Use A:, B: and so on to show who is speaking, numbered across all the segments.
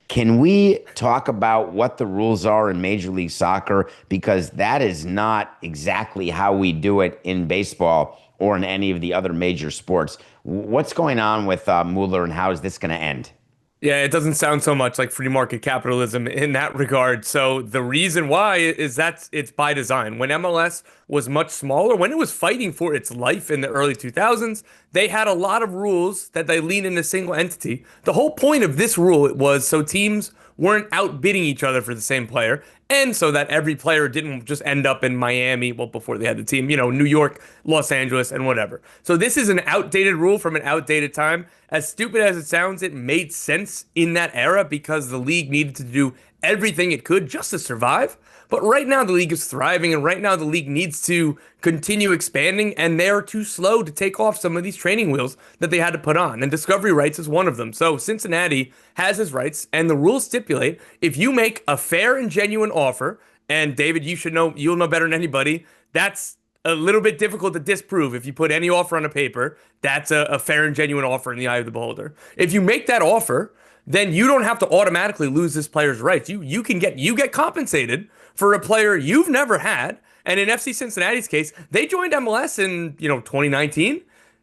A: Can we talk about what the rules are in Major League Soccer? Because that is not exactly how we do it in baseball or in any of the other major sports. What's going on with Mueller and how is this going to end?
B: Yeah, it doesn't sound so much like free market capitalism in that regard. So the reason why is that it's by design. When MLS was much smaller, when it was fighting for its life in the early 2000s, they had a lot of rules that they lean in a single entity. The whole point of this rule was so teams weren't outbidding each other for the same player, and so that every player didn't just end up in Miami, well, before they had the team, New York, Los Angeles, and whatever. So this is an outdated rule from an outdated time. As stupid as it sounds, it made sense in that era because the league needed to do everything it could just to survive. But right now the league is thriving, and right now the league needs to continue expanding, and they're too slow to take off some of these training wheels that they had to put on. And discovery rights is one of them. So Cincinnati has his rights, and the rules stipulate if you make a fair and genuine offer, and David, you should know, you'll know better than anybody, that's a little bit difficult to disprove. If you put any offer on a paper, that's a fair and genuine offer in the eye of the beholder. If you make that offer, then you don't have to automatically lose this player's rights. You get compensated for a player you've never had. And in FC Cincinnati's case, they joined MLS in 2019.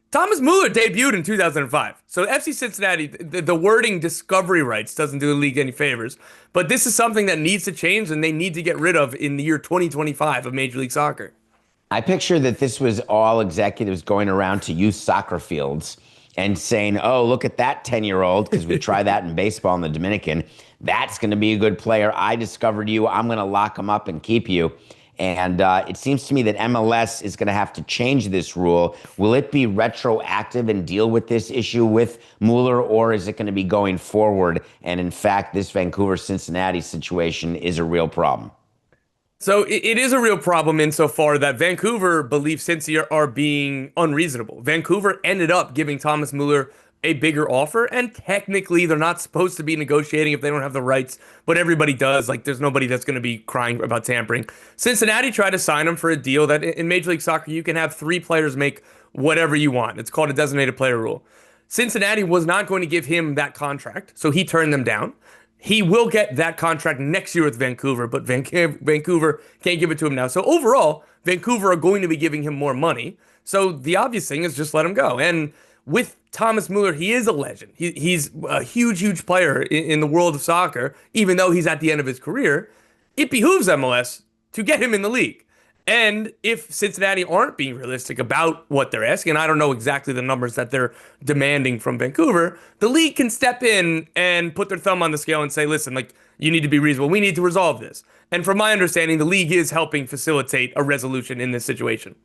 B: Thomas Muller debuted in 2005. So FC Cincinnati, the wording discovery rights doesn't do the league any favors. But this is something that needs to change, and they need to get rid of in the year 2025 of Major League Soccer.
A: I picture that this was all executives going around to youth soccer fields and saying, oh, look at that 10-year-old, because we try that in baseball in the Dominican. That's going to be a good player. I discovered you. I'm going to lock him up and keep you. And it seems to me that MLS is going to have to change this rule. Will it be retroactive and deal with this issue with Mueller, or is it going to be going forward? And in fact, this Vancouver-Cincinnati situation is a real problem.
B: So it is a real problem insofar that Vancouver believes Cincy are being unreasonable. Vancouver ended up giving Thomas Muller a bigger offer, and technically they're not supposed to be negotiating if they don't have the rights, but everybody does. Like, there's nobody that's going to be crying about tampering. Cincinnati tried to sign him for a deal that in Major League Soccer you can have three players make whatever you want. It's called a designated player rule. Cincinnati was not going to give him that contract, so he turned them down. He will get that contract next year with Vancouver, but Vancouver can't give it to him now. So overall, Vancouver are going to be giving him more money. So the obvious thing is just let him go. And with Thomas Muller, he is a legend. He's a huge, huge player in the world of soccer, even though he's at the end of his career. It behooves MLS to get him in the league. And if Cincinnati aren't being realistic about what they're asking, and I don't know exactly the numbers that they're demanding from Vancouver, the league can step in and put their thumb on the scale and say, listen, like, you need to be reasonable. We need to resolve this. And from my understanding, the league is helping facilitate a resolution in this situation.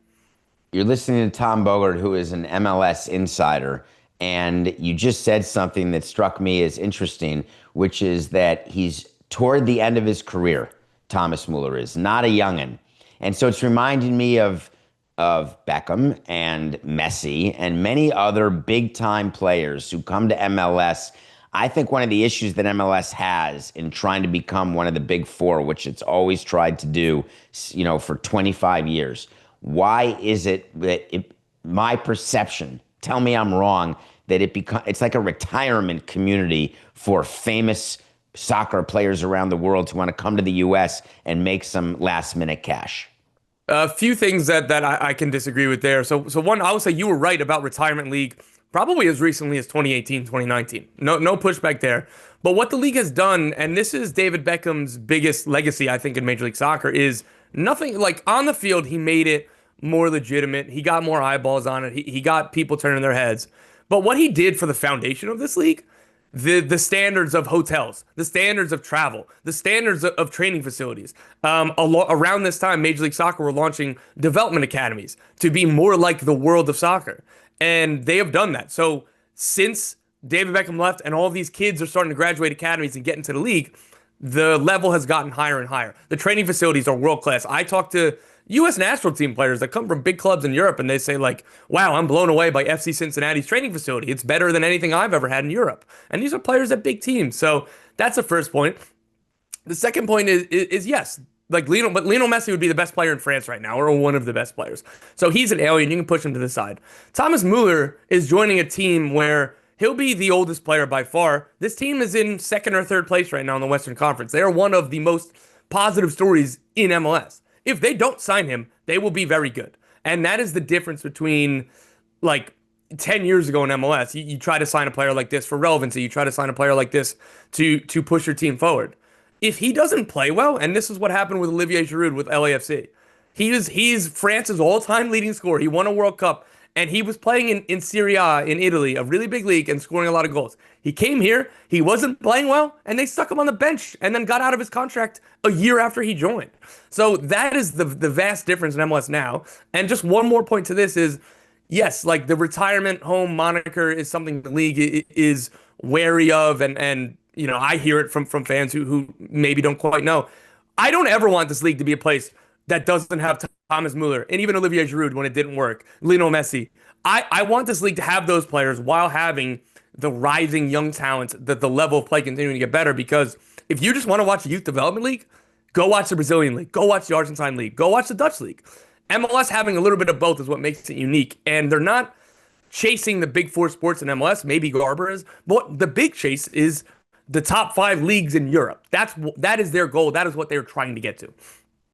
A: You're listening to Tom Bogert, who is an MLS insider, and you just said something that struck me as interesting, which is that he's toward the end of his career. Thomas Muller is not a youngin'. And so it's reminding me of Beckham and Messi and many other big-time players who come to MLS. I think one of the issues that MLS has in trying to become one of the big four, which it's always tried to do, for 25 years, why is it that my perception, tell me I'm wrong, that it's like a retirement community for famous soccer players around the world who want to come to the U.S. and make some last-minute cash?
B: A few things that I can disagree with there. So one, I would say you were right about retirement league probably as recently as 2018, 2019. No pushback there. But what the league has done, and this is David Beckham's biggest legacy, I think, in Major League Soccer, is nothing like on the field. He made it more legitimate. He got more eyeballs on it. He got people turning their heads. But what he did for the foundation of this league, the standards of hotels, the standards of travel, the standards of training facilities. Around this time, Major League Soccer were launching development academies to be more like the world of soccer. And they have done that. So since David Beckham left and all of these kids are starting to graduate academies and get into the league, the level has gotten higher and higher. The training facilities are world class. I talked to U.S. national team players that come from big clubs in Europe, and they say, like, wow, I'm blown away by FC Cincinnati's training facility. It's better than anything I've ever had in Europe. And these are players at big teams. So that's the first point. The second point is yes, like Lionel Messi would be the best player in France right now, or one of the best players. So he's an alien. You can push him to the side. Thomas Muller is joining a team where He'll be the oldest player by far. This team is in second or third place right now in the Western Conference. They are one of the most positive stories in MLS. If they don't sign him, they will be very good. And that is the difference between like 10 years ago in MLS. You try to sign a player like this for relevancy. You try to sign a player like this to push your team forward. If he doesn't play well, and this is what happened with Olivier Giroud with LAFC, he's France's all-time leading scorer. He won a World Cup, and he was playing in Serie A in Italy, a really big league, and scoring a lot of goals. He came here, he wasn't playing well, and they stuck him on the bench and then got out of his contract a year after he joined. So that is the vast difference in MLS now. And just one more point to this is, yes, like the retirement home moniker is something the league is wary of, and I hear it from fans who maybe don't quite know. I don't ever want this league to be a place that doesn't have Thomas Muller and even Olivier Giroud when it didn't work, Lionel Messi. I want this league to have those players while having the rising young talent, that the level of play continuing to get better. Because if you just want to watch the youth development league, go watch the Brazilian league, go watch the Argentine league, go watch the Dutch league. MLS having a little bit of both is what makes it unique. And they're not chasing the big four sports in MLS. Maybe Garber is, but the big chase is the top 5 leagues in Europe. That is their goal. That is what they're trying to get to.